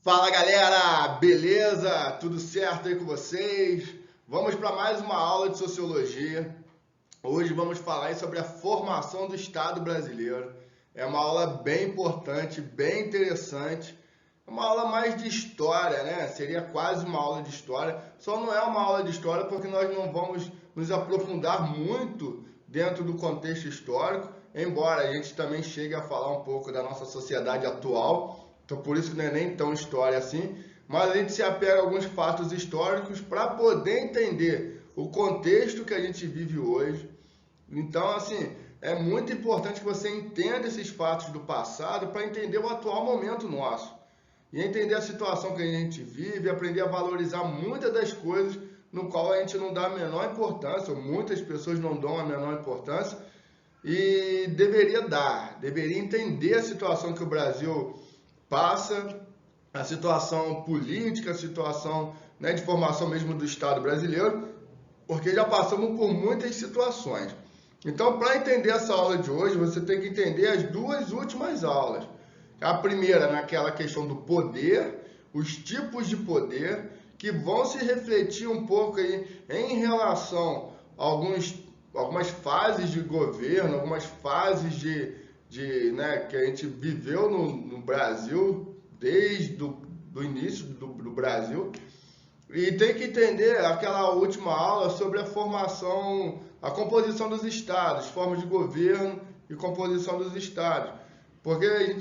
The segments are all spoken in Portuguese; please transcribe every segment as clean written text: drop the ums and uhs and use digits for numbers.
Fala galera, beleza? Tudo certo aí com vocês? Vamos para mais uma aula de sociologia. Hoje vamos falar aí sobre a formação do Estado brasileiro. É uma aula bem importante, bem interessante. É uma aula mais de história, né? Seria quase uma aula de história. Só não é uma aula de história porque nós não vamos nos aprofundar muito dentro do contexto histórico, embora a gente também chegue a falar um pouco da nossa sociedade atual. Então, por isso que não é nem tão história assim, mas a gente se apega a alguns fatos históricos para poder entender o contexto que a gente vive hoje. Então, assim, é muito importante que você entenda esses fatos do passado para entender o atual momento nosso. E entender a situação que a gente vive, aprender a valorizar muitas das coisas no qual a gente não dá a menor importância, ou muitas pessoas não dão a menor importância, e deveria entender a situação que o Brasil passa, a situação política, a situação, né, de formação mesmo do Estado brasileiro, porque já passamos por muitas situações. Então, para entender essa aula de hoje, você tem que entender as duas últimas aulas. A primeira, naquela questão do poder, os tipos de poder, que vão se refletir um pouco aí em relação a algumas fases de governo, algumas fases né, que a gente viveu no Brasil, desde do início do Brasil. E tem que entender aquela última aula sobre a formação, a composição dos estados, formas de governo e composição dos estados. Porque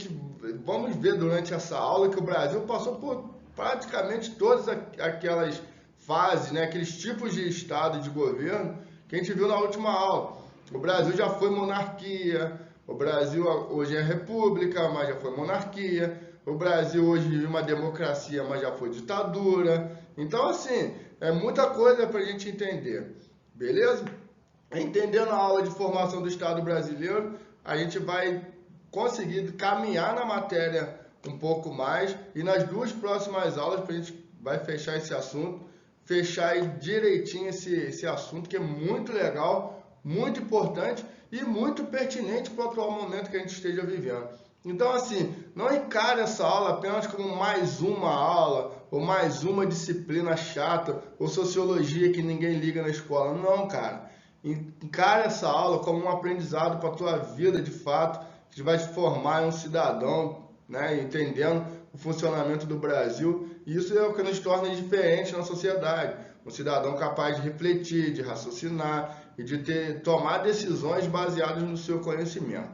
vamos ver durante essa aula que o Brasil passou por praticamente todas aquelas fases, né, aqueles tipos de estado de governo que a gente viu na última aula. O Brasil já foi monarquia, o Brasil hoje é república, mas já foi monarquia. O Brasil hoje vive uma democracia, mas já foi ditadura. Então, assim, é muita coisa para a gente entender, beleza? Entendendo a aula de formação do Estado brasileiro, a gente vai conseguir caminhar na matéria um pouco mais e nas duas próximas aulas a gente vai fechar esse assunto, fechar aí direitinho esse assunto que é muito legal, muito importante e muito pertinente para o atual momento que a gente esteja vivendo. Então, assim, não encare essa aula apenas como mais uma aula, ou mais uma disciplina chata, ou sociologia que ninguém liga na escola. Não, cara. Encare essa aula como um aprendizado para a tua vida, de fato, que vai te formar em um cidadão, né, entendendo o funcionamento do Brasil. E isso é o que nos torna diferentes na sociedade. Um cidadão capaz de refletir, de raciocinar e de tomar decisões baseadas no seu conhecimento.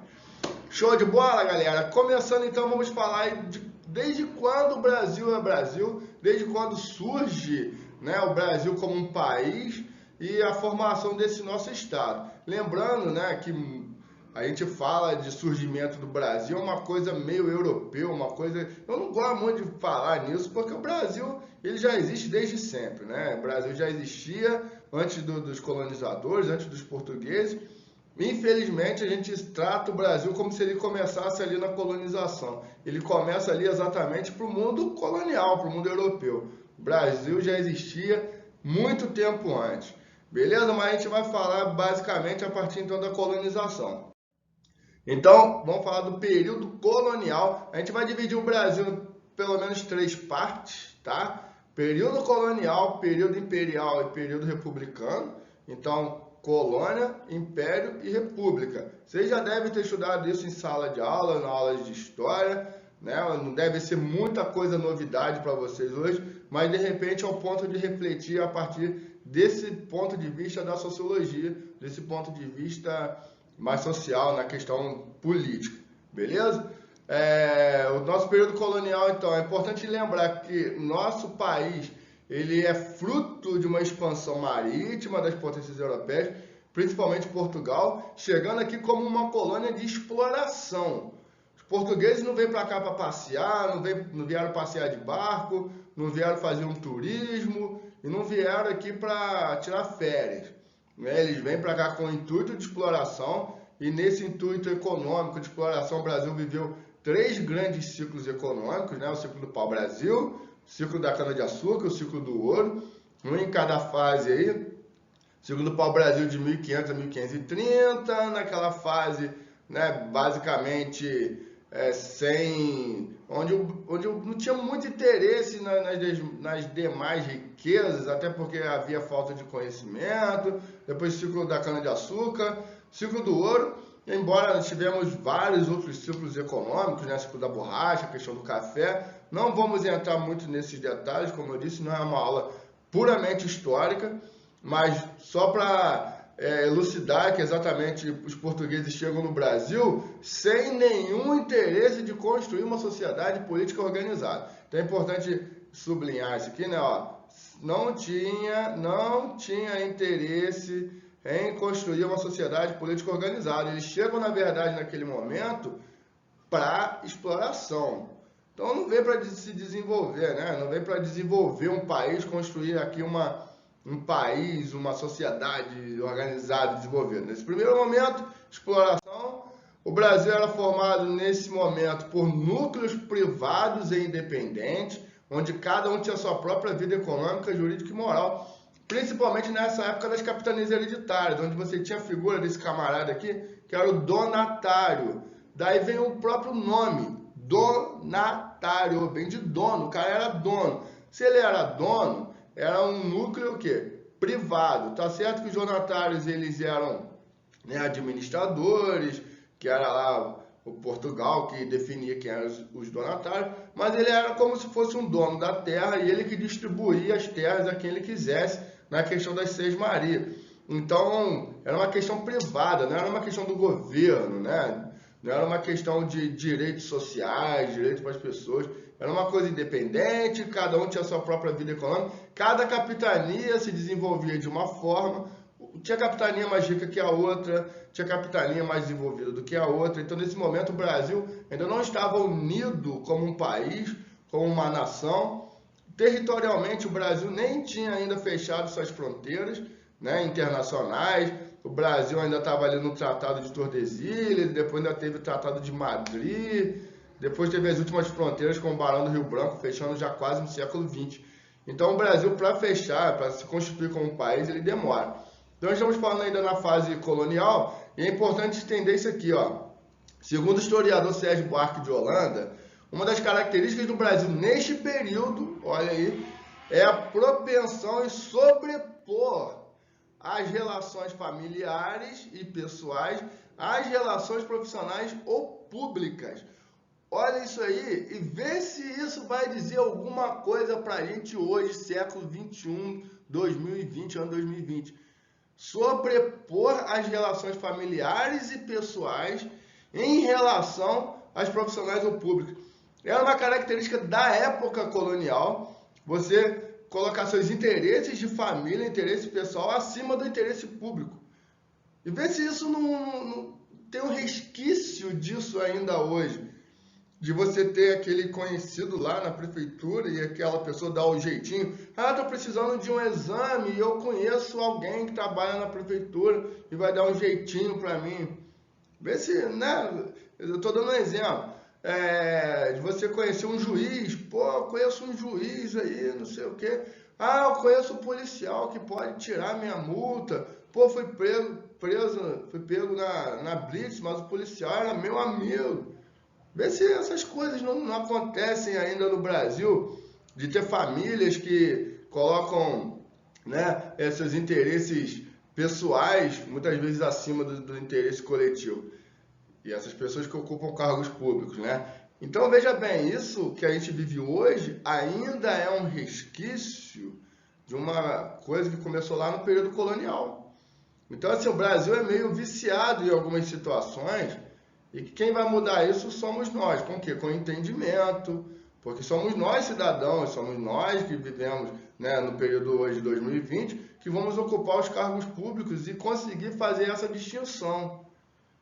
Show de bola, galera? Começando então, vamos falar desde quando o Brasil é Brasil, desde quando surge, né, o Brasil como um país e a formação desse nosso Estado. Lembrando, né, que a gente fala de surgimento do Brasil, é uma coisa meio europeu, uma coisa... Eu não gosto muito de falar nisso, porque o Brasil ele já existe desde sempre, né? O Brasil já existia antes dos colonizadores, antes dos portugueses. Infelizmente, a gente trata o Brasil como se ele começasse ali na colonização. Ele começa ali exatamente para o mundo colonial, para o mundo europeu. O Brasil já existia muito tempo antes. Beleza? Mas a gente vai falar basicamente a partir então da colonização. Então, vamos falar do período colonial. A gente vai dividir o Brasil em pelo menos 3 partes, tá? Período colonial, período imperial e período republicano. Então, colônia, império e república. Vocês já devem ter estudado isso em sala de aula, na aula de história, né? Não deve ser muita coisa novidade para vocês hoje, mas de repente é o ponto de refletir a partir desse ponto de vista da sociologia, desse ponto de vista mais social, na questão política, beleza? O nosso período colonial, então, é importante lembrar que nosso país ele é fruto de uma expansão marítima das potências europeias, principalmente Portugal, chegando aqui como uma colônia de exploração. Os portugueses não veio para cá para passear, não vieram passear de barco, não vieram fazer um turismo e não vieram aqui para tirar férias. Eles vêm para cá com o intuito de exploração e nesse intuito econômico de exploração o Brasil viveu 3 grandes ciclos econômicos, né? O ciclo do pau-brasil, o ciclo da cana-de-açúcar, o ciclo do ouro, um em cada fase aí. O ciclo do pau-brasil de 1500 a 1530, naquela fase, né, basicamente onde eu não tinha muito interesse nas demais riquezas, até porque havia falta de conhecimento, depois ciclo da cana-de-açúcar, ciclo do ouro, embora tivemos vários outros ciclos econômicos, né, ciclo da borracha, a questão do café, não vamos entrar muito nesses detalhes, como eu disse, não é uma aula puramente histórica, mas só para elucidar que exatamente os portugueses chegam no Brasil sem nenhum interesse de construir uma sociedade política organizada. Então é importante sublinhar isso aqui, né? Ó, não tinha interesse em construir uma sociedade política organizada. Eles chegam, na verdade, naquele momento, para exploração. Então não vem para se desenvolver, né? Não vem para desenvolver um país, construir aqui um país, uma sociedade organizada, desenvolvida. Nesse primeiro momento, exploração. O Brasil era formado nesse momento por núcleos privados e independentes, onde cada um tinha sua própria vida econômica, jurídica e moral, principalmente nessa época das capitanias hereditárias, onde você tinha a figura desse camarada aqui, que era o donatário. Daí vem o próprio nome, donatário, vem de dono, o cara era dono. Se ele era dono, era um núcleo o quê? Privado. Tá certo que os donatários eles eram, né, administradores, que era lá o Portugal que definia quem eram os donatários, mas ele era como se fosse um dono da terra e ele que distribuía as terras a quem ele quisesse na questão das Seis Marias. Então, era uma questão privada, não era uma questão do governo, né? Não era uma questão de direitos sociais, direitos para as pessoas. Era uma coisa independente, cada um tinha a sua própria vida econômica. Cada capitania se desenvolvia de uma forma. Tinha capitania mais rica que a outra, tinha capitania mais desenvolvida do que a outra. Então, nesse momento, o Brasil ainda não estava unido como um país, como uma nação. Territorialmente, o Brasil nem tinha ainda fechado suas fronteiras, né, internacionais. O Brasil ainda estava ali no Tratado de Tordesilhas, depois ainda teve o Tratado de Madrid, depois teve as últimas fronteiras com o Barão do Rio Branco, fechando já quase no século XX. Então, o Brasil, para fechar, para se constituir como um país, ele demora. Então, estamos falando ainda na fase colonial, e é importante entender isso aqui, ó. Segundo o historiador Sérgio Buarque de Holanda, uma das características do Brasil neste período, olha aí, é a propensão em sobrepor as relações familiares e pessoais às relações profissionais ou públicas. Olha isso aí e vê se isso vai dizer alguma coisa para a gente hoje, século 21, 2020, ano 2020. Sobrepor as relações familiares e pessoais em relação às profissionais ou públicas. Era uma característica da época colonial, você colocar seus interesses de família, interesse pessoal, acima do interesse público. E ver se isso não tem um resquício disso ainda hoje. De você ter aquele conhecido lá na prefeitura e aquela pessoa dar o jeitinho. Ah, estou precisando de um exame e eu conheço alguém que trabalha na prefeitura e vai dar um jeitinho para mim. Vê se, né? Eu estou dando um exemplo. De você conhecer um juiz. Pô, eu conheço um juiz aí, não sei o quê. Ah, eu conheço um policial que pode tirar minha multa. Pô, fui pego na blitz, mas o policial era meu amigo. Vê se essas coisas não acontecem ainda no Brasil, de ter famílias que colocam, né, seus interesses pessoais, muitas vezes acima do interesse coletivo. E essas pessoas que ocupam cargos públicos, né? Então, veja bem, isso que a gente vive hoje ainda é um resquício de uma coisa que começou lá no período colonial. Então, assim, o Brasil é meio viciado em algumas situações. E que quem vai mudar isso somos nós. Com o quê? Com entendimento. Porque somos nós, cidadãos, somos nós que vivemos, né, no período hoje de 2020, que vamos ocupar os cargos públicos e conseguir fazer essa distinção.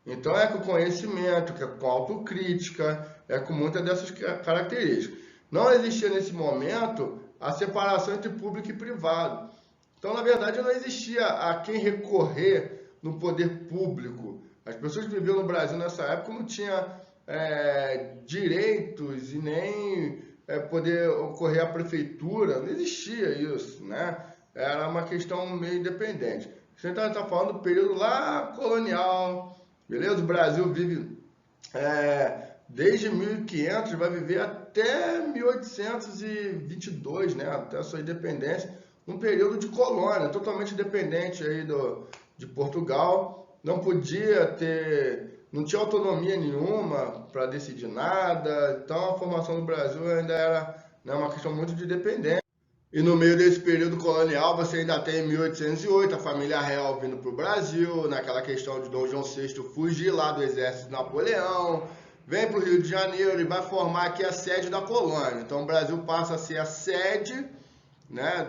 Então é com conhecimento, é com autocrítica, é com muitas dessas características. Não existia nesse momento a separação entre público e privado. Então, na verdade, não existia a quem recorrer no poder público. As pessoas que viviam no Brasil nessa época não tinham direitos e nem poder ocorrer à prefeitura. Não existia isso, né? Era uma questão meio independente. A gente está falando do período lá colonial, beleza? O Brasil vive desde 1500, vai viver até 1822, né, até a sua independência, um período de colônia, totalmente dependente aí de Portugal, não tinha autonomia nenhuma para decidir nada, então a formação do Brasil ainda era, né, uma questão muito de dependência. E no meio desse período colonial, você ainda tem 1808, a família real vindo para o Brasil, naquela questão de Dom João VI fugir lá do exército de Napoleão, vem para o Rio de Janeiro e vai formar aqui a sede da colônia. Então o Brasil passa a ser a sede, né,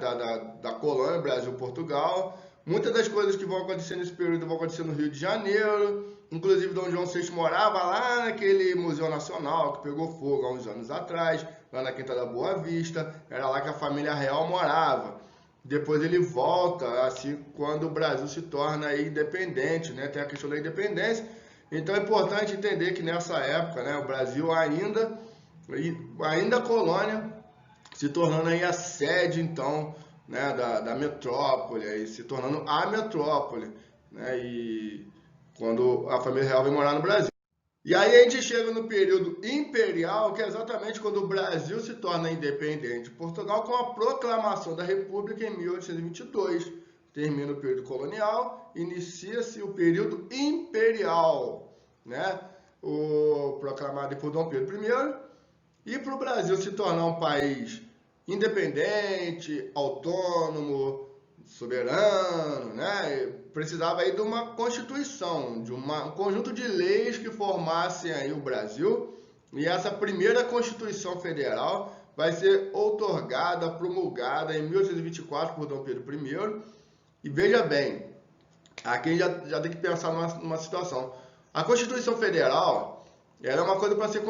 da colônia Brasil-Portugal. Muitas das coisas que vão acontecer nesse período vão acontecer no Rio de Janeiro. Inclusive, Dom João VI morava lá naquele Museu Nacional que pegou fogo há uns anos atrás, lá na Quinta da Boa Vista. Era lá que a família real morava. Depois ele volta, assim, quando o Brasil se torna independente, né? Tem a questão da independência. Então é importante entender que nessa época, né, o Brasil ainda colônia, se tornando aí a sede, então, né, da metrópole, aí, se tornando a metrópole, né, e quando a família real vem morar no Brasil. E aí a gente chega no período imperial, que é exatamente quando o Brasil se torna independente de Portugal, com a proclamação da República em 1822. Termina o período colonial, inicia-se o período imperial, né, proclamado por Dom Pedro I, e para o Brasil se tornar um país independente, autônomo, soberano, né, precisava aí de uma constituição, de um conjunto de leis que formassem aí o Brasil, e essa primeira Constituição Federal vai ser outorgada, promulgada em 1824 por Dom Pedro I. E veja bem, aqui já tem que pensar numa situação. A Constituição Federal, ela é uma coisa para ser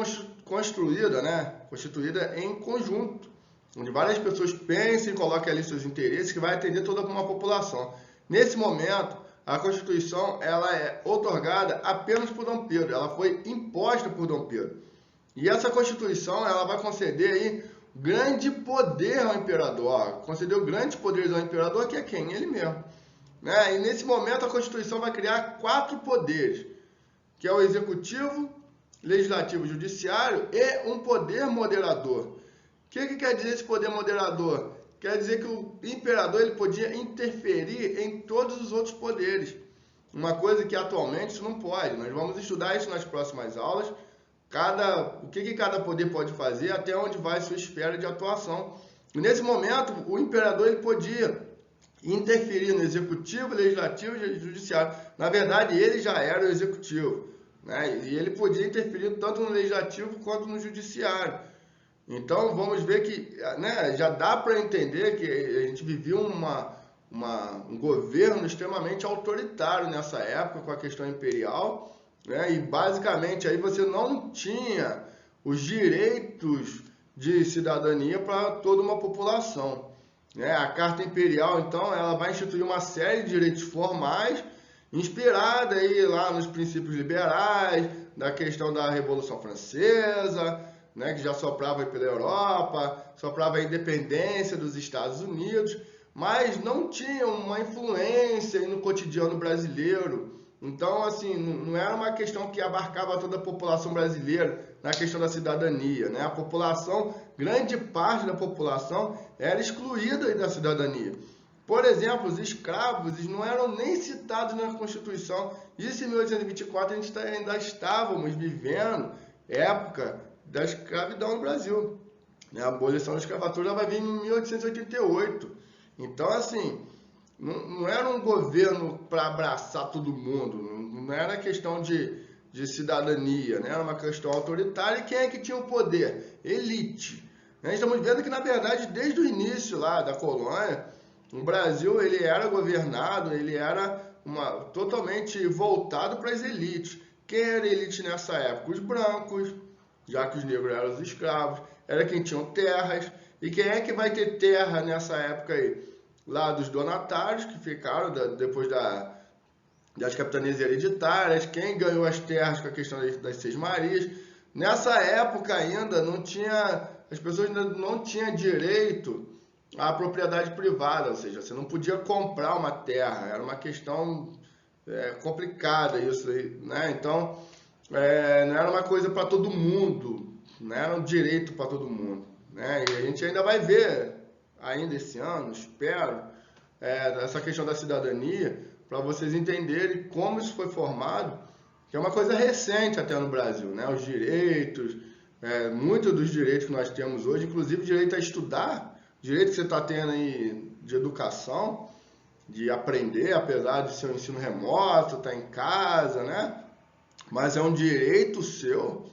construída, né, constituída em conjunto, onde várias pessoas pensem e coloquem ali seus interesses, que vai atender toda uma população. Nesse momento, a Constituição ela é outorgada apenas por Dom Pedro, ela foi imposta por Dom Pedro. E essa Constituição ela vai conceder aí grande poder ao imperador, concedeu grandes poderes ao imperador, que é quem? Ele mesmo. Né? E nesse momento a Constituição vai criar 4 poderes, que é o executivo, legislativo, judiciário e um poder moderador. O que quer dizer esse poder moderador? Quer dizer que o imperador ele podia interferir em todos os outros poderes. Uma coisa que atualmente isso não pode. Nós vamos estudar isso nas próximas aulas. O que cada poder pode fazer, até onde vai sua esfera de atuação. E nesse momento, o imperador ele podia interferir no executivo, legislativo e judiciário. Na verdade, ele já era o executivo, né? E ele podia interferir tanto no legislativo quanto no judiciário. Então, vamos ver que, né, já dá para entender que a gente vivia um governo extremamente autoritário nessa época, com a questão imperial, né, e basicamente aí você não tinha os direitos de cidadania para toda uma população. Né? A Carta Imperial, então, ela vai instituir uma série de direitos formais, inspirada aí lá nos princípios liberais, da questão da Revolução Francesa, né, que já soprava pela Europa, soprava a independência dos Estados Unidos, mas não tinha uma influência no cotidiano brasileiro. Então, assim, não era uma questão que abarcava toda a população brasileira na questão da cidadania, né? A população, grande parte da população era excluída da cidadania. Por exemplo, os escravos eles não eram nem citados na Constituição. Isso em 1824 a gente ainda estávamos vivendo época da escravidão no Brasil. A abolição da escravatura vai vir em 1888. Então, assim, não era um governo para abraçar todo mundo, não era questão de cidadania, né? Era uma questão autoritária. E quem é que tinha o poder? Elite. Estamos vendo que, na verdade, desde o início lá da colônia, o Brasil ele era governado, ele era totalmente voltado para as elites. Quem era elite nessa época? Os brancos, já que os negros eram os escravos, era quem tinham terras. E quem é que vai ter terra nessa época aí? Lá dos donatários, que ficaram depois das capitanias hereditárias, quem ganhou as terras com a questão das Seis Marias. Nessa época ainda as pessoas ainda não tinham direito à propriedade privada, ou seja, você não podia comprar uma terra, era uma questão complicada isso aí, né? Então, não era uma coisa para todo mundo, não era um direito para todo mundo, né? E a gente ainda vai ver, ainda esse ano, espero, essa questão da cidadania, para vocês entenderem como isso foi formado, que é uma coisa recente até no Brasil, né? Os direitos, muitos dos direitos que nós temos hoje, inclusive o direito a estudar, o direito que você está tendo aí de educação, de aprender, apesar de ser um ensino remoto, estar em casa, né? Mas é um direito seu,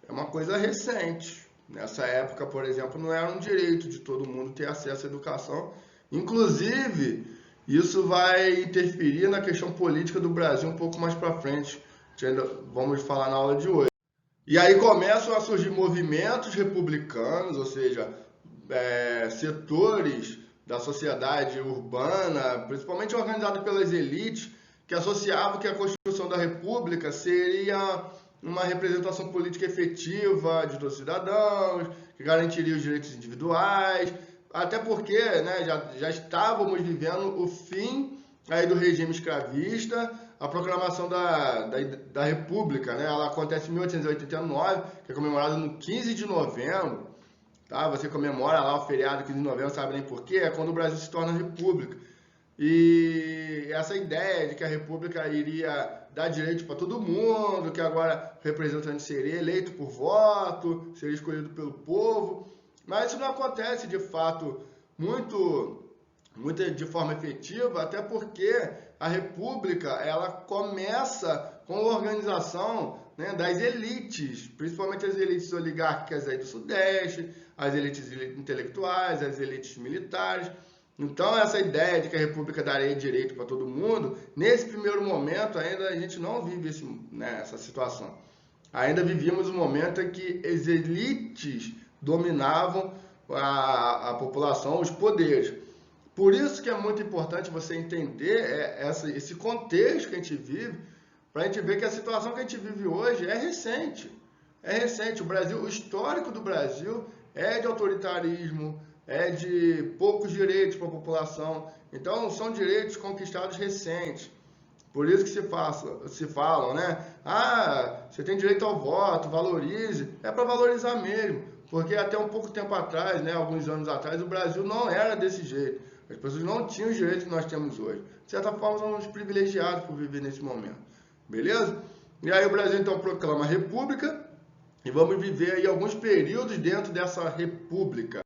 é uma coisa recente. Nessa época, por exemplo, não era um direito de todo mundo ter acesso à educação. Inclusive, isso vai interferir na questão política do Brasil um pouco mais para frente, que ainda vamos falar na aula de hoje. E aí começam a surgir movimentos republicanos, ou seja, setores da sociedade urbana, principalmente organizado pelas elites, que associavam que a Constituição da República seria uma representação política efetiva de todos os cidadãos, que garantiria os direitos individuais, até porque, né, já estávamos vivendo o fim aí do regime escravista, a proclamação da República, né, ela acontece em 1889, que é comemorada no 15 de novembro, tá? Você comemora lá o feriado 15 de novembro, sabe nem porquê, é quando o Brasil se torna república. E essa ideia de que a República iria dar direito para todo mundo, que agora o representante seria eleito por voto, seria escolhido pelo povo, mas isso não acontece de fato muito de forma efetiva, até porque a República ela começa com a organização, né, das elites, principalmente as elites oligárquicas aí do Sudeste, as elites intelectuais, as elites militares. Então, essa ideia de que a República daria direito para todo mundo, nesse primeiro momento ainda a gente não vive essa situação. Ainda vivíamos um momento em que as elites dominavam a população, os poderes. Por isso que é muito importante você entender esse contexto que a gente vive, para a gente ver que a situação que a gente vive hoje é recente. É recente. O histórico do Brasil é de autoritarismo, é de poucos direitos para a população. Então, são direitos conquistados recentes. Por isso que se falam, né? Ah, você tem direito ao voto, valorize. É para valorizar mesmo. Porque até um pouco tempo atrás, né, alguns anos atrás, o Brasil não era desse jeito. As pessoas não tinham os direitos que nós temos hoje. De certa forma, somos privilegiados por viver nesse momento. Beleza? E aí o Brasil, então, proclama a República. E vamos viver aí alguns períodos dentro dessa República.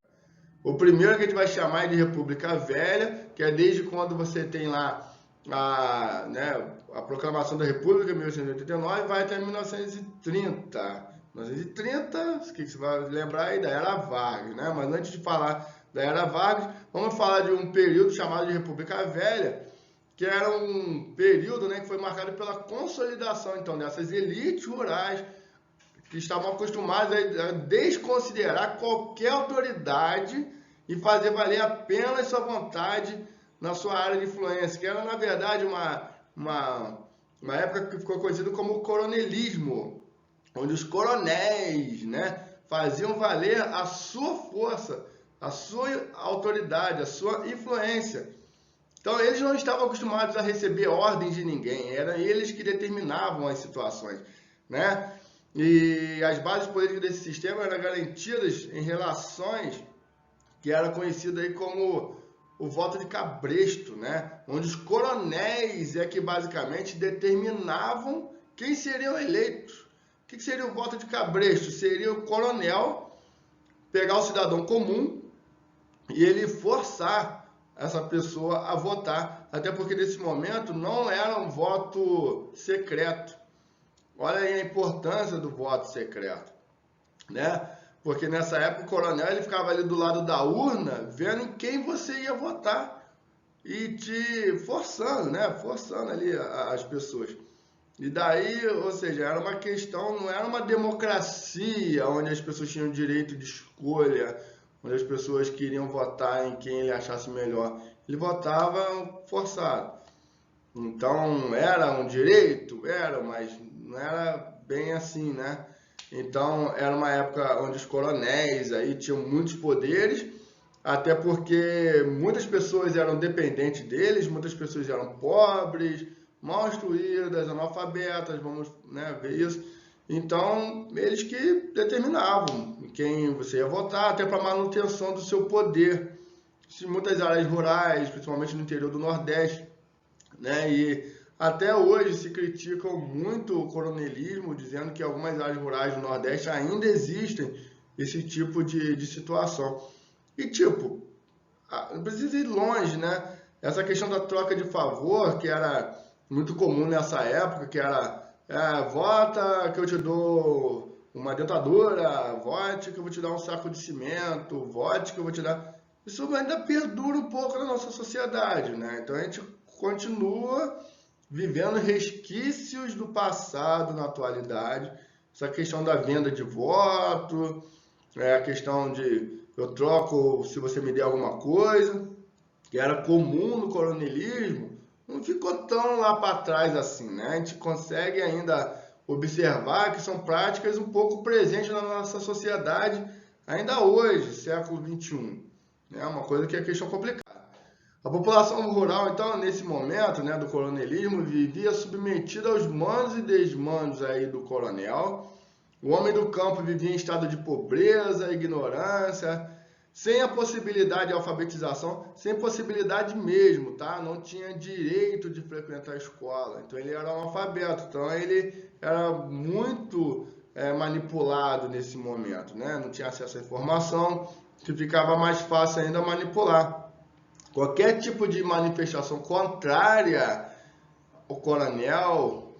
O primeiro que a gente vai chamar de República Velha, que é desde quando você tem lá a proclamação da República, em 1889, vai até 1930. 1930, o que você vai lembrar aí da Era Vargas, né? Mas antes de falar da Era Vargas, vamos falar de um período chamado de República Velha, que era um período, né, que foi marcado pela consolidação, então, dessas elites rurais que estavam acostumadas a desconsiderar qualquer autoridade e fazer valer apenas sua vontade na sua área de influência, que era, na verdade, uma época que ficou conhecida como o coronelismo, onde os coronéis, né, faziam valer a sua força, a sua autoridade, a sua influência. Então, eles não estavam acostumados a receber ordens de ninguém, eram eles que determinavam as situações, né? E as bases políticas desse sistema eram garantidas em relações que era conhecido aí como o voto de cabresto, né? Onde os coronéis é que basicamente determinavam quem seriam eleitos. O que seria o voto de cabresto? Seria o coronel pegar o cidadão comum e ele forçar essa pessoa a votar, até porque nesse momento não era um voto secreto. Olha aí a importância do voto secreto, né? Porque nessa época o coronel ele ficava ali do lado da urna, vendo em quem você ia votar e te forçando, né? Forçando ali as pessoas. E daí, ou seja, era uma questão, não era uma democracia onde as pessoas tinham direito de escolha, onde as pessoas queriam votar em quem ele achasse melhor. Ele votava forçado. Então, era um direito? Era, mas não era bem assim, né? Então, era uma época onde os coronéis aí tinham muitos poderes, até porque muitas pessoas eram dependentes deles, muitas pessoas eram pobres, mal instruídas, analfabetas, vamos, né, ver isso. Então, eles que determinavam quem você ia votar, até para manutenção do seu poder. Em muitas áreas rurais, principalmente no interior do Nordeste, né? E até hoje se criticam muito o coronelismo, dizendo que algumas áreas rurais do Nordeste ainda existem esse tipo de situação. E tipo, não precisa ir longe, né? Essa questão da troca de favor, que era muito comum nessa época, que era vota que eu te dou uma dentadura, vote que eu vou te dar um saco de cimento, vote que eu vou te dar. Isso ainda perdura um pouco na nossa sociedade, né? Então a gente continua vivendo resquícios do passado na atualidade. Essa questão da venda de voto, a questão de eu troco se você me der alguma coisa, que era comum no coronelismo, não ficou tão lá para trás assim, né? A gente consegue ainda observar que são práticas um pouco presentes na nossa sociedade ainda hoje, século XXI. É uma coisa que é questão complicada. A população rural, então, nesse momento, né, do coronelismo, vivia submetida aos mandos e desmandos aí do coronel. O homem do campo vivia em estado de pobreza, ignorância, sem a possibilidade de alfabetização, sem possibilidade mesmo, tá? Não tinha direito de frequentar a escola. Então ele era analfabeto, então ele era muito manipulado nesse momento, né? Não tinha acesso à informação, que ficava mais fácil ainda manipular. Qualquer tipo de manifestação contrária ao coronel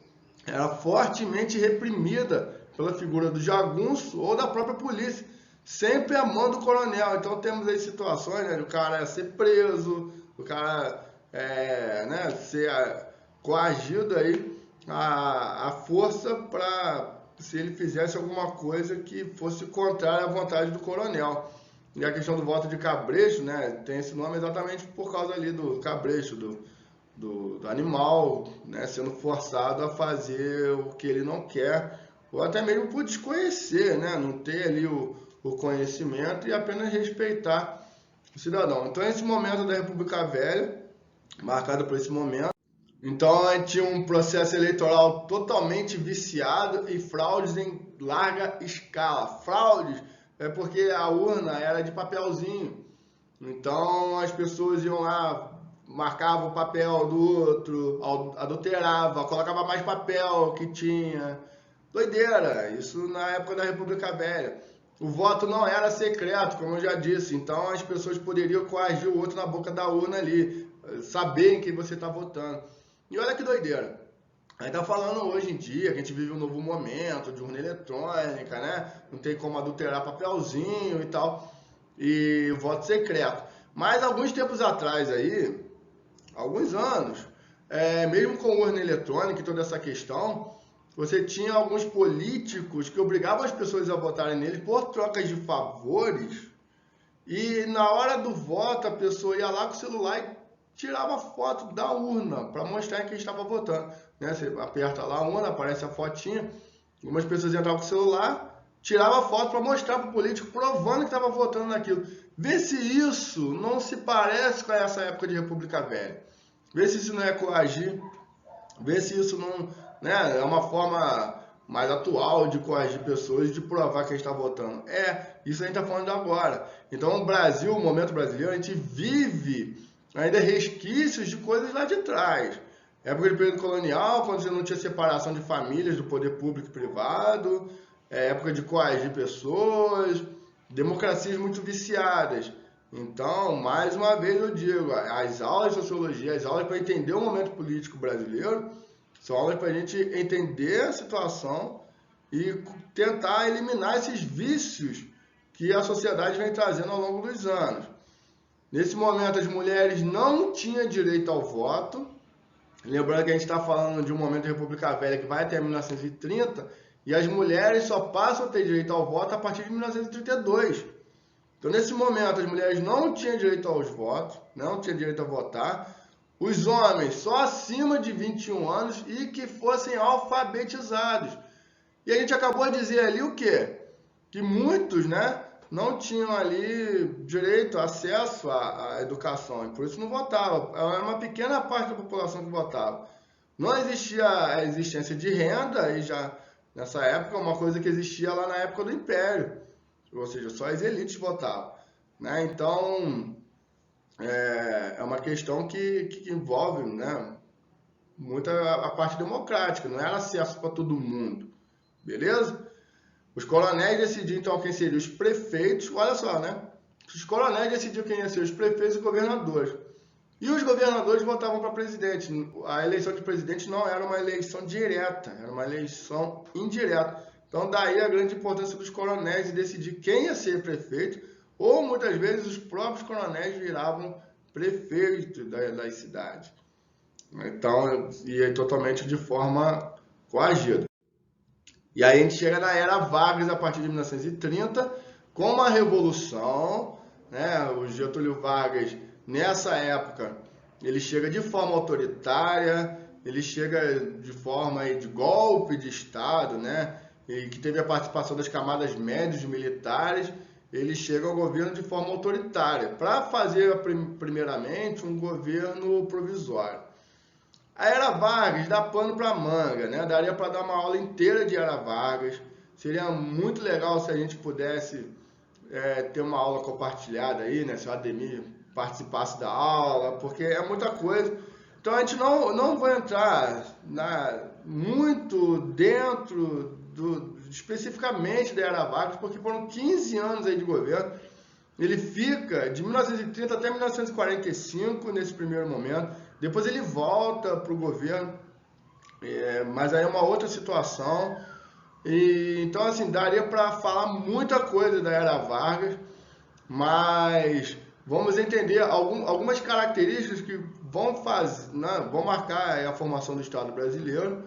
era fortemente reprimida pela figura do jagunço ou da própria polícia, sempre a mão do coronel. Então temos aí situações, né, do cara ser preso, do cara né, ser coagido aí a força para se ele fizesse alguma coisa que fosse contrária à vontade do coronel. E a questão do voto de cabresto, né, tem esse nome exatamente por causa ali do cabresto, do animal, né, sendo forçado a fazer o que ele não quer, ou até mesmo por desconhecer, né, não ter ali o conhecimento e apenas respeitar o cidadão. Então, esse momento da República Velha, marcado por esse momento, então a gente tinha um processo eleitoral totalmente viciado e fraudes em larga escala. Fraudes é porque a urna era de papelzinho, então as pessoas iam lá, marcava o papel do outro, adulterava, colocava mais papel que tinha. Doideira, isso na época da República Velha. O voto não era secreto, como eu já disse, então as pessoas poderiam coagir o outro na boca da urna ali, saber em quem você está votando. E olha que doideira. A gente tá falando hoje em dia que a gente vive um novo momento de urna eletrônica, né? Não tem como adulterar papelzinho e tal, e voto secreto. Mas alguns tempos atrás aí, alguns anos, mesmo com urna eletrônica e toda essa questão, você tinha alguns políticos que obrigavam as pessoas a votarem neles por trocas de favores, e na hora do voto a pessoa ia lá com o celular e tirava foto da urna para mostrar quem estava votando. Né? Você aperta lá a urna, aparece a fotinha, algumas pessoas entravam com o celular, tirava a foto para mostrar para o político, provando que estava votando naquilo. Vê se isso não se parece com essa época de República Velha. Vê se isso não é coagir, vê se isso não, né, é uma forma mais atual de coagir pessoas e de provar quem está votando. Isso a gente está falando agora. Então o Brasil, o momento brasileiro, a gente vive ainda resquícios de coisas lá de trás. Época de período colonial, quando você não tinha separação de famílias do poder público e privado, época de coagir pessoas, democracias muito viciadas. Então, mais uma vez eu digo, as aulas de sociologia, as aulas para entender o momento político brasileiro, são aulas para a gente entender a situação e tentar eliminar esses vícios que a sociedade vem trazendo ao longo dos anos. Nesse momento, as mulheres não tinham direito ao voto. Lembrando que a gente está falando de um momento de República Velha que vai até 1930, e as mulheres só passam a ter direito ao voto a partir de 1932. Então, nesse momento, as mulheres não tinham direito aos votos, não tinham direito a votar. Os homens só acima de 21 anos e que fossem alfabetizados. E a gente acabou de dizer ali o quê? Que muitos, né, não tinham ali direito, acesso à educação, e por isso não votavam. Era uma pequena parte da população que votava. Não existia a existência de renda, aí já nessa época, uma coisa que existia lá na época do Império, ou seja, só as elites votavam, né? Então, é uma questão que envolve, né, muito a parte democrática, não era acesso para todo mundo, beleza? Os coronéis decidiam então quem seriam os prefeitos, olha só, né? Os coronéis decidiam quem iam ser os prefeitos e governadores. E os governadores votavam para presidente. A eleição de presidente não era uma eleição direta, era uma eleição indireta. Então, daí a grande importância dos coronéis de decidir quem ia ser prefeito, ou muitas vezes os próprios coronéis viravam prefeitos das cidades. Então, ia totalmente de forma coagida. E aí a gente chega na Era Vargas a partir de 1930, com uma revolução, né? O Getúlio Vargas, nessa época, ele chega de forma autoritária, ele chega de forma de golpe de Estado, né? E que teve a participação das camadas médias militares, ele chega ao governo de forma autoritária, para fazer primeiramente um governo provisório. A Era Vargas dá pano para manga, né? Daria para dar uma aula inteira de Era Vargas. Seria muito legal se a gente pudesse ter uma aula compartilhada aí, né? Se o Ademir participasse da aula, porque é muita coisa. Então a gente não vai entrar muito dentro especificamente da Era Vargas, porque foram 15 anos aí de governo. Ele fica de 1930 até 1945 nesse primeiro momento. Depois ele volta para o governo, mas aí é uma outra situação. Então, assim, daria para falar muita coisa da Era Vargas, mas vamos entender algumas características que vão marcar a formação do Estado brasileiro,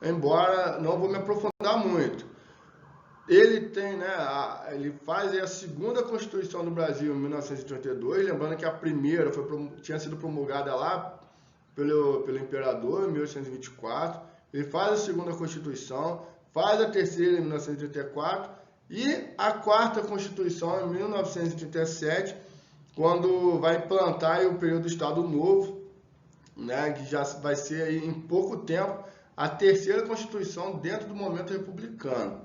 embora não vou me aprofundar muito. Ele tem, né, ele faz a segunda Constituição do Brasil em 1932, lembrando que a primeira tinha sido promulgada lá pelo imperador em 1824. Ele faz a segunda Constituição, faz a terceira em 1934 e a quarta Constituição em 1937, quando vai implantar aí o período do Estado Novo, né, que já vai ser aí, em pouco tempo a terceira Constituição dentro do momento republicano,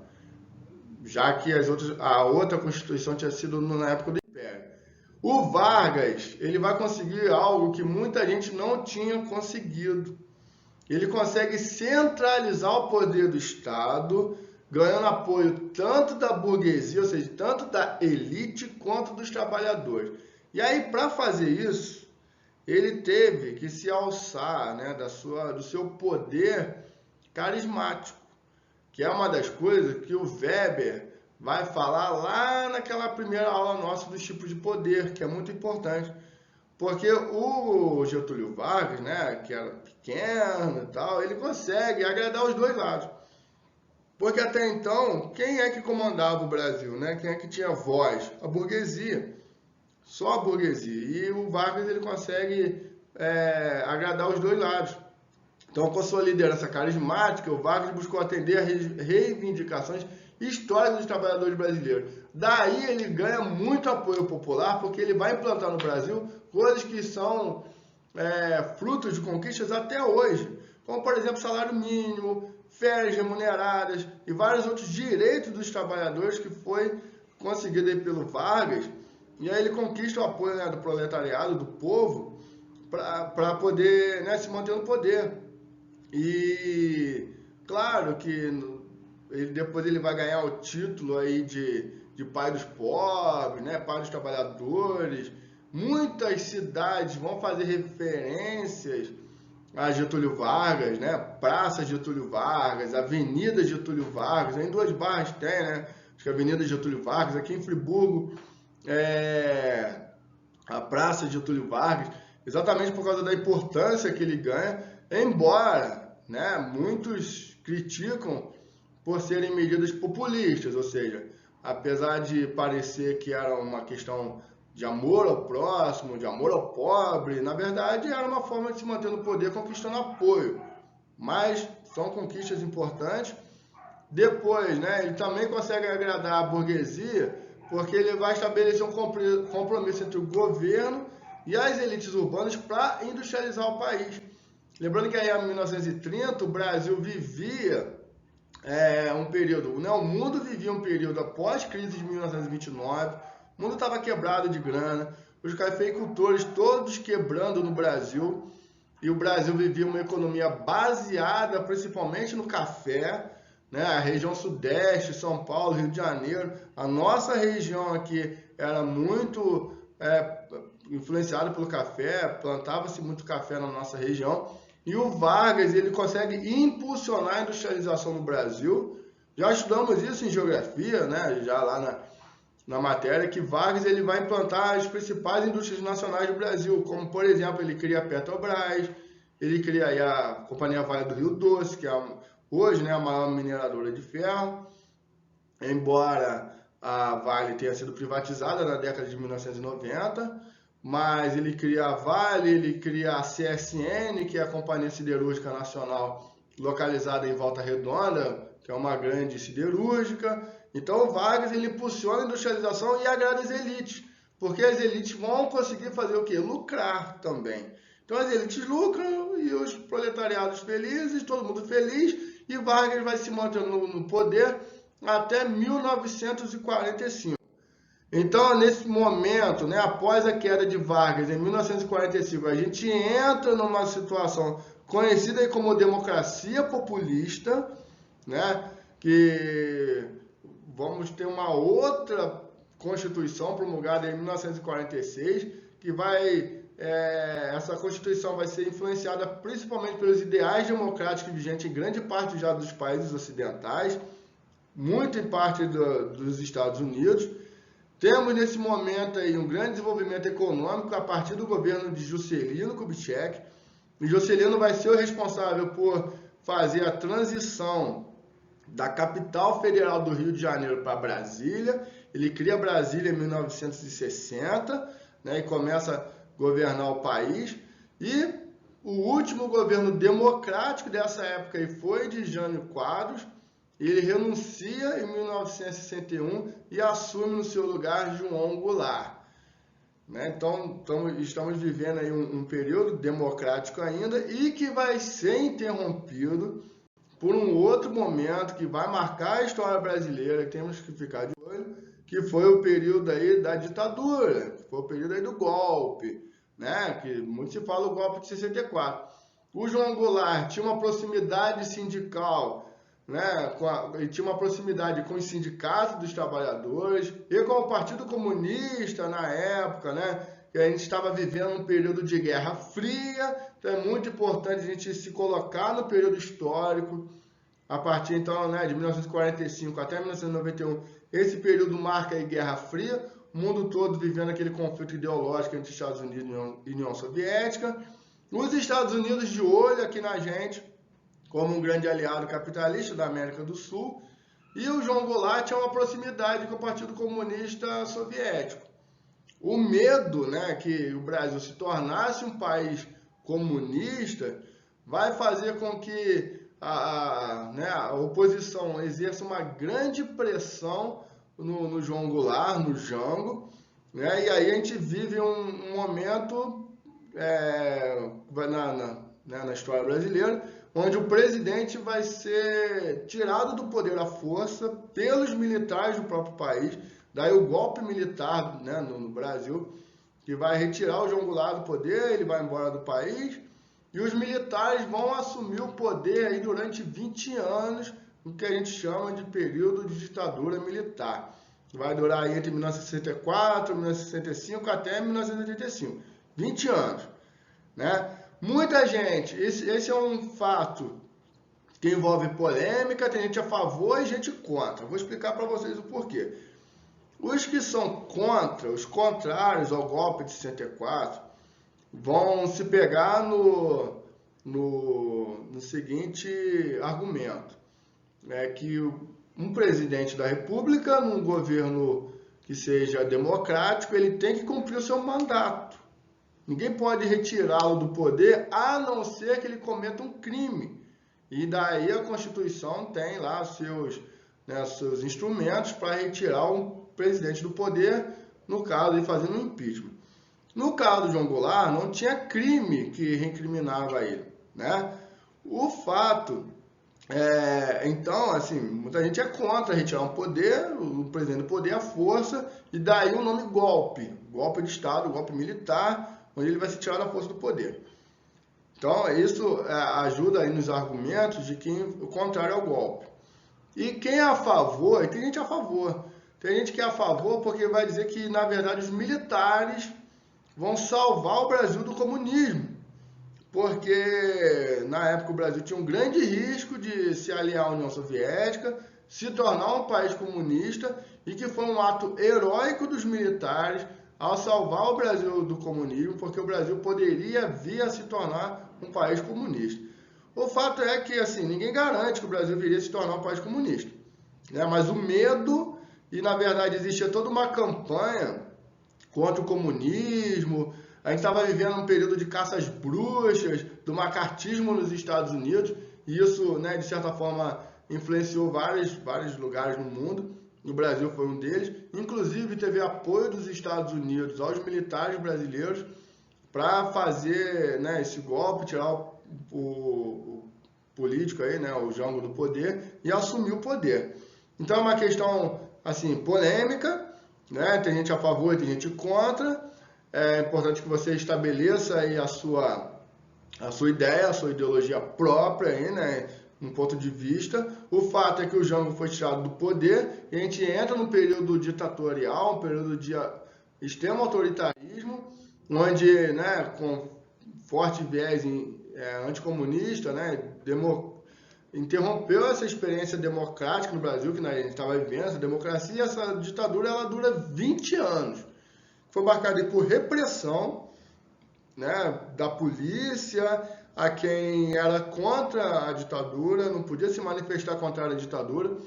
já que a outra Constituição tinha sido na época do Império. O Vargas, ele vai conseguir algo que muita gente não tinha conseguido. Ele consegue centralizar o poder do Estado, ganhando apoio tanto da burguesia, ou seja, tanto da elite, quanto dos trabalhadores. E aí, para fazer isso, ele teve que se alçar, né, do seu poder carismático, que é uma das coisas que o Weber vai falar lá naquela primeira aula nossa dos tipos de poder, que é muito importante. Porque o Getúlio Vargas, né, que era pequeno e tal, ele consegue agradar os dois lados. Porque até então, quem é que comandava o Brasil, né? Quem é que tinha voz? A burguesia. Só a burguesia. E o Vargas, ele consegue agradar os dois lados. Então, com a sua liderança carismática, o Vargas buscou atender a reivindicações históricas dos trabalhadores brasileiros. Daí ele ganha muito apoio popular, porque ele vai implantar no Brasil coisas que são frutos de conquistas até hoje, como, por exemplo, salário mínimo, férias remuneradas e vários outros direitos dos trabalhadores que foi conseguido aí pelo Vargas. E aí ele conquista o apoio, né, do proletariado, do povo, para poder, né, se manter no poder. E claro que depois ele vai ganhar o título aí de pai dos pobres, né, pai dos trabalhadores. Muitas cidades vão fazer referências a Getúlio Vargas, né, Praça Getúlio Vargas, Avenida Getúlio Vargas. Em Duas Barras tem, né, acho que a Avenida Getúlio Vargas. Aqui em Friburgo, a Praça Getúlio Vargas, exatamente por causa da importância que ele ganha, embora, né, muitos criticam por serem medidas populistas, ou seja, apesar de parecer que era uma questão de amor ao próximo, de amor ao pobre, na verdade era uma forma de se manter no poder conquistando apoio. Mas são conquistas importantes. Depois, né, ele também consegue agradar a burguesia, porque ele vai estabelecer um compromisso entre o governo e as elites urbanas para industrializar o país. Lembrando que aí em 1930 o Brasil vivia um período, né? O mundo vivia um período após a crise de 1929, o mundo estava quebrado de grana, os cafeicultores todos quebrando no Brasil, e o Brasil vivia uma economia baseada principalmente no café, né? A região sudeste, São Paulo, Rio de Janeiro, a nossa região aqui era muito influenciada pelo café, plantava-se muito café na nossa região, e o Vargas ele consegue impulsionar a industrialização no Brasil. Já estudamos isso em geografia, né? Já lá na matéria, que Vargas ele vai implantar as principais indústrias nacionais do Brasil, como, por exemplo, ele cria a Petrobras, ele cria aí a Companhia Vale do Rio Doce, que é hoje, né, a maior mineradora de ferro, embora a Vale tenha sido privatizada na década de 1990, mas ele cria a Vale, ele cria a CSN, que é a Companhia Siderúrgica Nacional, localizada em Volta Redonda, que é uma grande siderúrgica. Então o Vargas ele impulsiona a industrialização e agrada as elites, porque as elites vão conseguir fazer o quê? Lucrar também. Então as elites lucram e os proletariados felizes, todo mundo feliz, e Vargas vai se mantendo no poder até 1945. Então, nesse momento, né, após a queda de Vargas em 1945, a gente entra numa situação conhecida como democracia populista, né, que vamos ter uma outra Constituição promulgada em 1946, que essa Constituição vai ser influenciada principalmente pelos ideais democráticos vigentes em grande parte já dos países ocidentais, muito em parte dos Estados Unidos. Temos nesse momento aí um grande desenvolvimento econômico a partir do governo de Juscelino Kubitschek. O Juscelino vai ser o responsável por fazer a transição da capital federal do Rio de Janeiro para Brasília. Ele cria Brasília em 1960, né, e começa a governar o país. E o último governo democrático dessa época aí foi de Jânio Quadros. Ele renuncia em 1961 e assume no seu lugar João Goulart. Né? Então, estamos vivendo aí um período democrático ainda e que vai ser interrompido por um outro momento que vai marcar a história brasileira, que temos que ficar de olho, que foi o período aí da ditadura, que foi o período aí do golpe, né? Que muito se fala o golpe de 64. O João Goulart tinha uma proximidade sindical, né? Ele tinha uma proximidade com os sindicatos dos trabalhadores e com o Partido Comunista na época, né? Que a gente estava vivendo um período de Guerra Fria, então é muito importante a gente se colocar no período histórico, a partir então, né, de 1945 até 1991, esse período marca a Guerra Fria, o mundo todo vivendo aquele conflito ideológico entre Estados Unidos e União Soviética, os Estados Unidos de olho aqui na gente, como um grande aliado capitalista da América do Sul, e o João Goulart tinha uma proximidade com o Partido Comunista Soviético. O medo, né, que o Brasil se tornasse um país comunista vai fazer com que a oposição exerça uma grande pressão no João Goulart, no Jango, né, e aí a gente vive um momento na história brasileira, onde o presidente vai ser tirado do poder à força pelos militares do próprio país. Daí o golpe militar, né, no Brasil, que vai retirar o João Goulart do poder, ele vai embora do país, e os militares vão assumir o poder aí durante 20 anos, o que a gente chama de período de ditadura militar. Vai durar aí entre 1964, 1965 até 1985. 20 anos, né? Muita gente, esse é um fato que envolve polêmica, tem gente a favor e gente contra. Vou explicar para vocês o porquê. Os que são contra, os contrários ao golpe de 64, vão se pegar no seguinte argumento, que um presidente da República, num governo que seja democrático, ele tem que cumprir o seu mandato. Ninguém pode retirá-lo do poder, a não ser que ele cometa um crime. E daí a Constituição tem lá seus instrumentos para retirar um presidente do poder, no caso de fazer um impeachment. No caso do João Goulart, não tinha crime que reincriminava ele, né? O fato Então, assim, muita gente é contra retirar um poder, o presidente do poder, a força, e daí o nome golpe. Golpe de Estado, golpe militar, onde ele vai se tirar da força do poder. Então, isso ajuda aí nos argumentos de quem o contrário ao golpe. E quem é a favor, e tem gente a favor. Tem gente que é a favor porque vai dizer que, na verdade, os militares vão salvar o Brasil do comunismo. Porque na época o Brasil tinha um grande risco de se aliar à União Soviética, se tornar um país comunista, e que foi um ato heróico dos militares ao salvar o Brasil do comunismo, porque o Brasil poderia vir a se tornar um país comunista. O fato é que assim, ninguém garante que o Brasil viria a se tornar um país comunista, né? Mas o medo, e na verdade existia toda uma campanha contra o comunismo. A gente estava vivendo um período de caças bruxas, do macartismo nos Estados Unidos, e isso, né, de certa forma, influenciou vários lugares no mundo. O Brasil foi um deles. Inclusive, teve apoio dos Estados Unidos aos militares brasileiros para fazer, né, esse golpe, tirar o político aí, né, o Jango do poder, e assumir o poder. Então é uma questão assim polêmica, né? Tem gente a favor e tem gente contra. É importante que você estabeleça aí a sua ideia, a sua ideologia própria aí, né? Um ponto de vista. O fato é que o Jango foi tirado do poder e a gente entra num período ditatorial, um período de extremo autoritarismo, onde, né, com forte viés anticomunista, né, interrompeu essa experiência democrática no Brasil que a gente estava vivendo, essa democracia, essa ditadura, ela dura 20 anos. Foi marcada por repressão, né, da polícia a quem era contra a ditadura, não podia se manifestar contra a ditadura.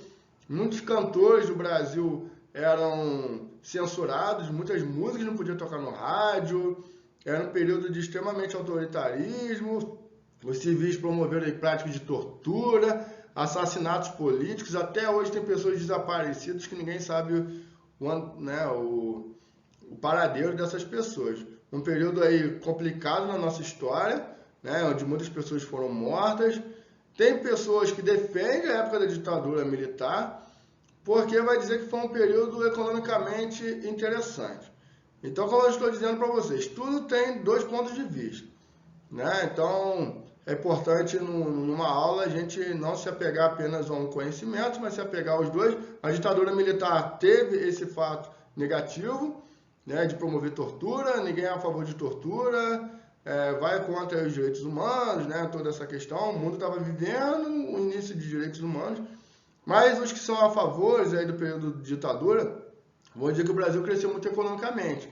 Muitos cantores do Brasil eram censurados, muitas músicas não podiam tocar no rádio, era um período de extremamente autoritarismo. Os civis promoveram práticas de tortura, assassinatos políticos. Até hoje tem pessoas desaparecidas que ninguém sabe o paradeiro dessas pessoas. Um período aí complicado na nossa história, né, onde muitas pessoas foram mortas. Tem pessoas que defendem a época da ditadura militar, porque vai dizer que foi um período economicamente interessante. Então, como eu estou dizendo para vocês, tudo tem dois pontos de vista, né? Então, é importante numa aula a gente não se apegar apenas a um conhecimento, mas se apegar aos dois. A ditadura militar teve esse fato negativo, né, de promover tortura, ninguém é a favor de tortura, vai contra os direitos humanos, né, toda essa questão. O mundo estava vivendo o início de direitos humanos, mas os que são a favor aí do período de ditadura vão dizer que o Brasil cresceu muito economicamente.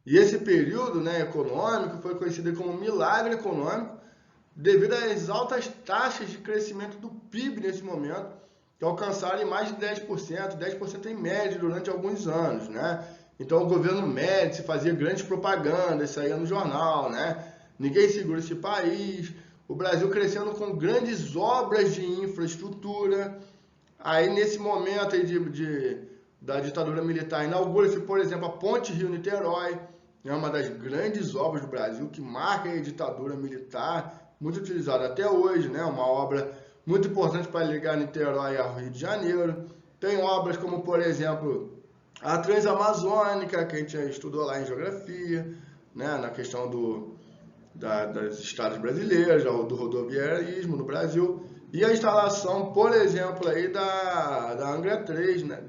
E esse período, né, econômico foi conhecido como milagre econômico, devido às altas taxas de crescimento do PIB nesse momento, que alcançaram mais de 10%, 10% em média durante alguns anos, né? Então o governo Médici fazia grandes propagandas, saía no jornal, né? Ninguém segura esse país. O Brasil crescendo com grandes obras de infraestrutura. Aí nesse momento aí da ditadura militar, inaugura-se, por exemplo, a Ponte Rio-Niterói, é uma das grandes obras do Brasil que marca a ditadura militar, muito utilizada até hoje, né? Uma obra muito importante para ligar Niterói ao Rio de Janeiro. Tem obras como, por exemplo, a Transamazônica, que a gente estudou lá em geografia, né? Na questão das estradas brasileiras, do rodoviarismo no Brasil. E a instalação, por exemplo, aí da Angra 3, né?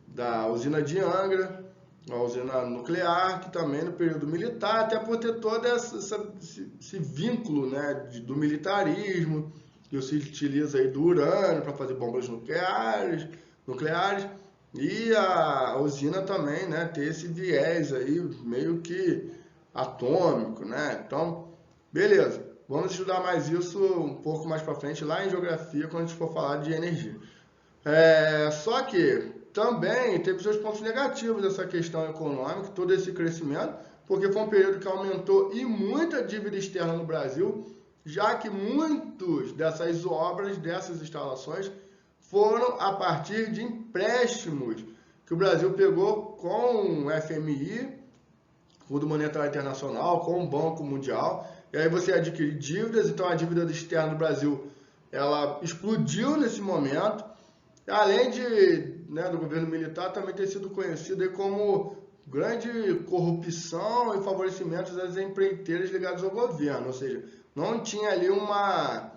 Da usina de Angra, uma usina nuclear, que também no período militar, até por ter todo esse vínculo, né, do militarismo, que se utiliza aí do urânio para fazer bombas nucleares, e a usina também, né, ter esse viés aí meio que atômico, né? Então, beleza. Vamos estudar mais isso um pouco mais para frente, lá em geografia, quando a gente for falar de energia. Só que também teve seus pontos negativos essa questão econômica, todo esse crescimento, porque foi um período que aumentou e muita dívida externa no Brasil, já que muitos dessas obras, dessas instalações, foram a partir de empréstimos que o Brasil pegou com o FMI, Fundo Monetário Internacional, com o Banco Mundial, e aí você adquire dívidas. Então a dívida externa do Brasil ela explodiu nesse momento, além de, né, do governo militar também ter sido conhecido aí como grande corrupção e favorecimento das empreiteiras ligadas ao governo, ou seja, não tinha ali uma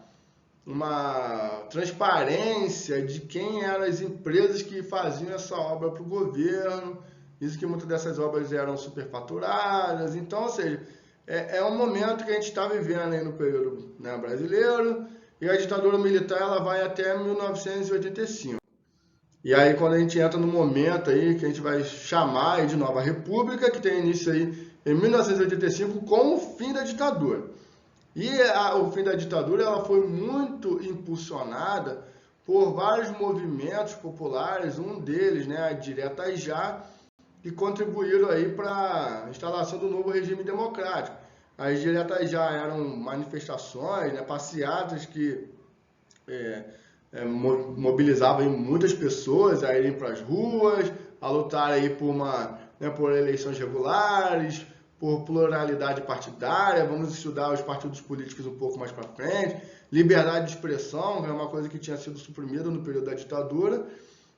transparência de quem eram as empresas que faziam essa obra para o governo, isso que muitas dessas obras eram superfaturadas, então, ou seja, é um momento que a gente está vivendo aí no período, né, brasileiro, e a ditadura militar ela vai até 1985. E aí quando a gente entra no momento aí que a gente vai chamar aí de Nova República, que tem início aí em 1985 com o fim da ditadura. E o fim da ditadura ela foi muito impulsionada por vários movimentos populares, um deles, né, a Diretas Já, que contribuíram aí para a instalação do novo regime democrático. As Diretas Já eram manifestações, né, passeatas que mobilizavam muitas pessoas a irem para as ruas, a lutar aí por eleições regulares, por pluralidade partidária, vamos estudar os partidos políticos um pouco mais para frente, liberdade de expressão, que é uma coisa que tinha sido suprimida no período da ditadura.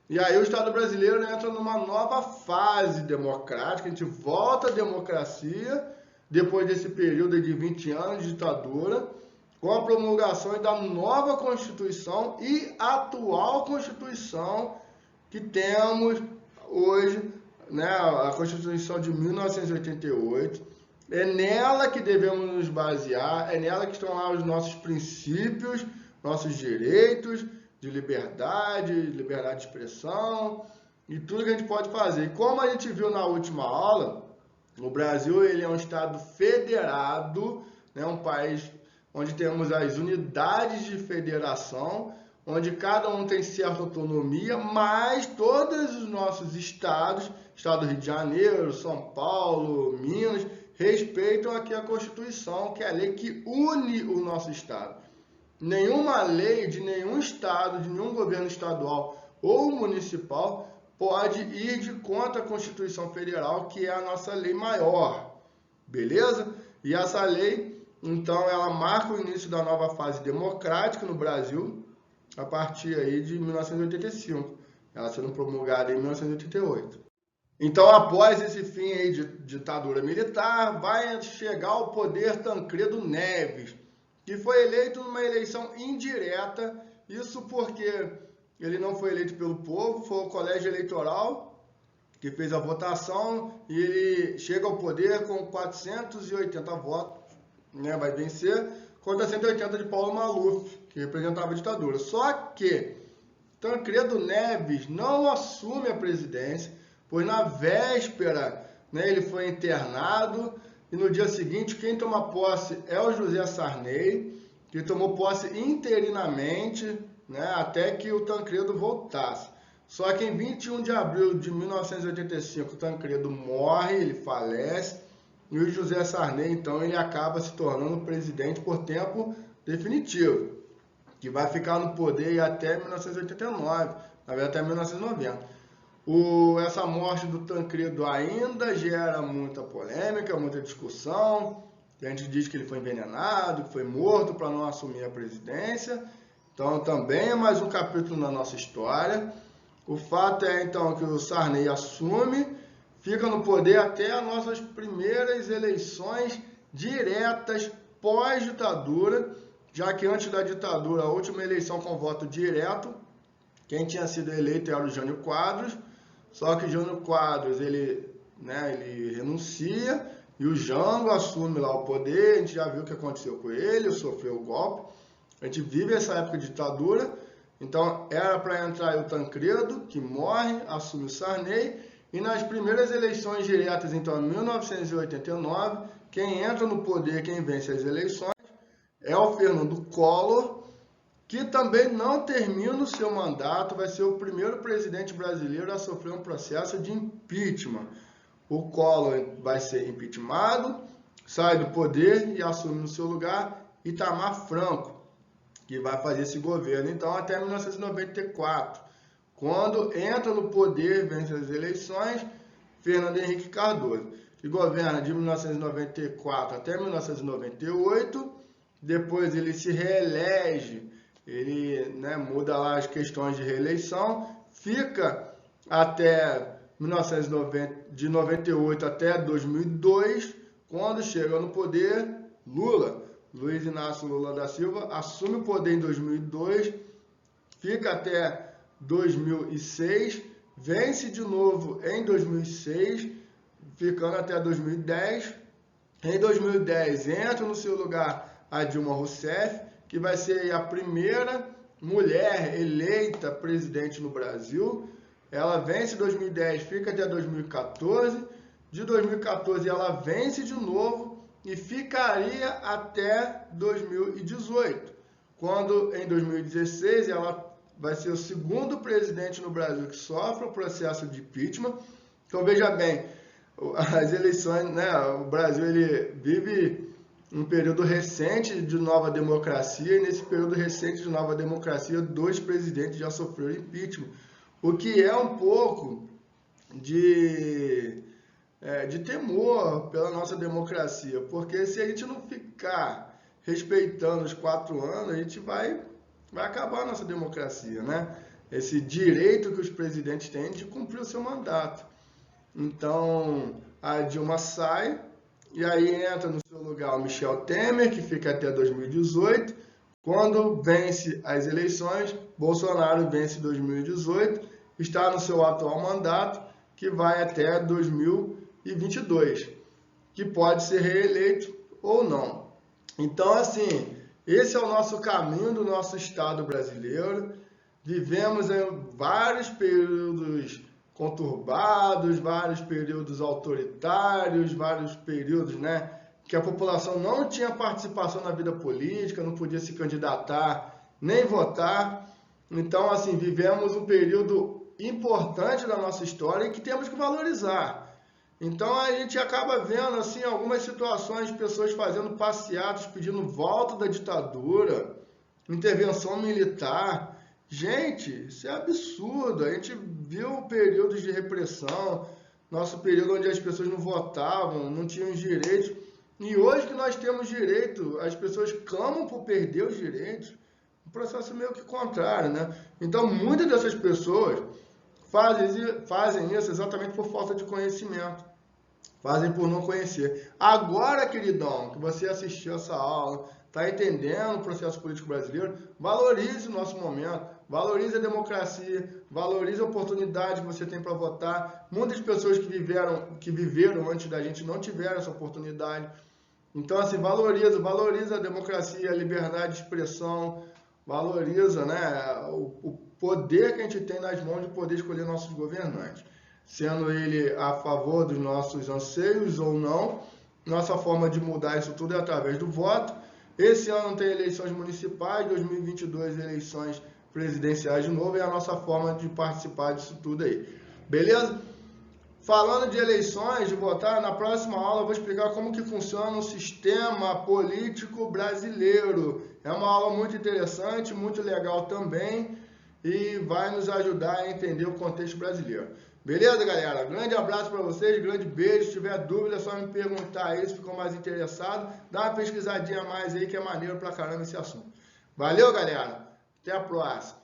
E aí o Estado brasileiro entra numa nova fase democrática, a gente volta à democracia, depois desse período de 20 anos de ditadura, com a promulgação da nova Constituição e atual Constituição que temos hoje, né, a Constituição de 1988, é nela que devemos nos basear, é nela que estão lá os nossos princípios, nossos direitos de liberdade de expressão e tudo que a gente pode fazer. E como a gente viu na última aula, o Brasil ele é um estado federado, né, um país onde temos as unidades de federação, onde cada um tem certa autonomia, mas todos os nossos estados, Estado do Rio de Janeiro, São Paulo, Minas, respeitam aqui a Constituição, que é a lei que une o nosso estado. Nenhuma lei de nenhum estado, de nenhum governo estadual ou municipal pode ir de contra a Constituição Federal, que é a nossa lei maior, beleza? E essa lei, então, ela marca o início da nova fase democrática no Brasil, a partir aí de 1985, ela sendo promulgada em 1988. Então, após esse fim aí de ditadura militar, vai chegar ao poder Tancredo Neves, que foi eleito numa eleição indireta, isso porque ele não foi eleito pelo povo, foi o colégio eleitoral que fez a votação e ele chega ao poder com 480 votos, né, vai vencer, contra 180 de Paulo Maluf, que representava a ditadura. Só que Tancredo Neves não assume a presidência, pois na véspera, né, ele foi internado e no dia seguinte quem toma posse é o José Sarney, que tomou posse interinamente, né, até que o Tancredo voltasse. Só que em 21 de abril de 1985, o Tancredo morre, ele falece, e o José Sarney, então, ele acaba se tornando presidente por tempo definitivo, que vai ficar no poder até 1989, na verdade até 1990. Essa morte do Tancredo ainda gera muita polêmica, muita discussão. A gente diz que ele foi envenenado, que foi morto para não assumir a presidência. Então também é mais um capítulo na nossa história. O fato é então que o Sarney assume, fica no poder até as nossas primeiras eleições diretas pós-ditadura, já que antes da ditadura, a última eleição com voto direto, quem tinha sido eleito era o Jânio Quadros, só que o Jânio Quadros ele renuncia e o Jango assume lá o poder. A gente já viu o que aconteceu com ele, sofreu o golpe. A gente vive essa época de ditadura, então era para entrar o Tancredo, que morre, assume o Sarney, e nas primeiras eleições diretas, então em 1989, quem entra no poder, quem vence as eleições, é o Fernando Collor, que também não termina o seu mandato, vai ser o primeiro presidente brasileiro a sofrer um processo de impeachment. O Collor vai ser impeachmentado, sai do poder e assume no seu lugar Itamar Franco, que vai fazer esse governo, então, até 1994, quando entra no poder, vence as eleições, Fernando Henrique Cardoso, que governa de 1994 até 1998, depois ele se reelege ele, né, muda lá as questões de reeleição, fica até 1990, de 98 até 2002, quando chega no poder Luiz Inácio Lula da Silva, assume o poder em 2002, fica até 2006, vence de novo em 2006, ficando até 2010. Em 2010 entra no seu lugar a Dilma Rousseff, que vai ser a primeira mulher eleita presidente no Brasil. Ela vence em 2010, fica até 2014. De 2014 ela vence de novo e ficaria até 2018, quando em 2016 ela vai ser o segundo presidente no Brasil que sofre o processo de impeachment. Então veja bem, as eleições, né, o Brasil ele vive um período recente de nova democracia, e nesse período recente de nova democracia, 2 presidentes já sofreram impeachment, o que é um pouco de temor pela nossa democracia, porque se a gente não ficar respeitando os 4 anos, a gente vai acabar a nossa democracia, né? Esse direito que os presidentes têm de cumprir o seu mandato. Então, a Dilma sai, e aí entra no seu lugar o Michel Temer, que fica até 2018. Quando vence as eleições, Bolsonaro vence em 2018, está no seu atual mandato, que vai até 2022, que pode ser reeleito ou não. Então, assim, esse é o nosso caminho do nosso Estado brasileiro. Vivemos em vários períodos conturbados, vários períodos autoritários, vários períodos, né, que a população não tinha participação na vida política, não podia se candidatar nem votar. Então, assim, vivemos um período importante da nossa história e que temos que valorizar. Então, a gente acaba vendo, assim, algumas situações de pessoas fazendo passeatas, pedindo volta da ditadura, intervenção militar. Gente, isso é absurdo. A gente viu períodos de repressão, nosso período onde as pessoas não votavam, não tinham direitos. E hoje que nós temos direito, as pessoas clamam por perder os direitos. Um processo meio que contrário, né? Então, muitas dessas pessoas fazem isso exatamente por falta de conhecimento. Fazem por não conhecer. Agora, queridão, que você assistiu essa aula, está entendendo o processo político brasileiro, valorize o nosso momento, valorize a democracia, valorize a oportunidade que você tem para votar. Muitas pessoas que viveram antes da gente não tiveram essa oportunidade. Então, assim, valoriza a democracia, a liberdade de expressão, valoriza, né, o poder que a gente tem nas mãos de poder escolher nossos governantes, sendo ele a favor dos nossos anseios ou não. Nossa forma de mudar isso tudo é através do voto. Esse ano tem eleições municipais, 2022 eleições presidenciais de novo, é a nossa forma de participar disso tudo aí. Beleza? Falando de eleições, de votar, na próxima aula eu vou explicar como que funciona o sistema político brasileiro. É uma aula muito interessante, muito legal também, e vai nos ajudar a entender o contexto brasileiro. Beleza, galera? Grande abraço para vocês, grande beijo. Se tiver dúvida, é só me perguntar aí, se ficou mais interessado. Dá uma pesquisadinha a mais aí, que é maneiro pra caramba esse assunto. Valeu, galera! Até a próxima!